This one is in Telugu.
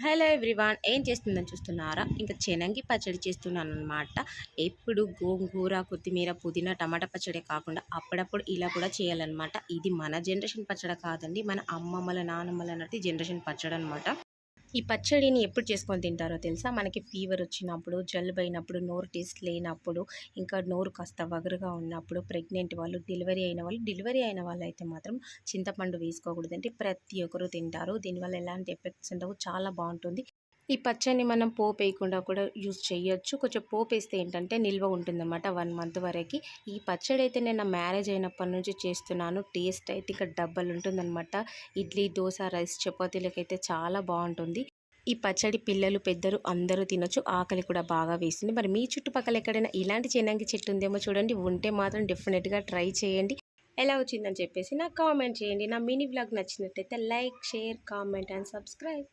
హలో ఎవ్రీవాన్, ఏం చేస్తుందని చూస్తున్నారా? ఇంకా చెనంగి పచ్చడి చేస్తున్నాను అనమాట. ఎప్పుడు గోంగూర, కొత్తిమీర, పుదీనా, టమాటా పచ్చడే కాకుండా అప్పుడప్పుడు ఇలా కూడా చేయాలన్నమాట. ఇది మన జనరేషన్ పచ్చడి కాదండి, మన అమ్మమ్మల నానమ్మల నాటి జనరేషన్ పచ్చడి అనమాట. ఈ పచ్చడిని ఎప్పుడు చేసుకొని తింటారో తెలుసా? మనకి ఫీవర్ వచ్చినప్పుడు, జలుబు అయినప్పుడు, నోరు టేస్ట్ లేనప్పుడు, ఇంకా నోరు కాస్త వగరుగా ఉన్నప్పుడు, ప్రెగ్నెంట్ వాళ్ళు, డెలివరీ అయిన వాళ్ళు అయితే మాత్రం చింతపండు వేసుకోకూడదంటే ప్రతి ఒక్కరు తింటారు. దీనివల్ల ఎలాంటి ఎఫెక్ట్స్ ఉండవు, చాలా బాగుంటుంది. ఈ పచ్చడిని మనం పోపు వేయకుండా కూడా యూజ్ చేయొచ్చు. కొంచెం పోపు వేస్తే ఏంటంటే నిల్వ ఉంటుందన్నమాట 1 మంత్ వరకు. ఈ పచ్చడి అయితే నేను నా మ్యారేజ్ అయినప్పటి నుంచి చేస్తున్నాను. టేస్ట్ అయితే ఇక డబ్బల్ ఉంటుందన్నమాట. ఇడ్లీ, దోశ, రైస్, చపాతీలకైతే చాలా బాగుంటుంది. ఈ పచ్చడి పిల్లలు, పెద్దలు అందరూ తినొచ్చు. ఆకలి కూడా బాగా వేస్తుంది. మరి మీ చుట్టుపక్కల ఎక్కడైనా ఇలాంటి చెన్నంగి చెట్టు ఉందేమో చూడండి. ఉంటే మాత్రం డెఫినెట్గా ట్రై చేయండి. ఎలా వచ్చిందని చెప్పేసి నాకు కామెంట్ చేయండి. నా మినీ వ్లాగ్ నచ్చినట్టయితే like, share, comment and subscribe.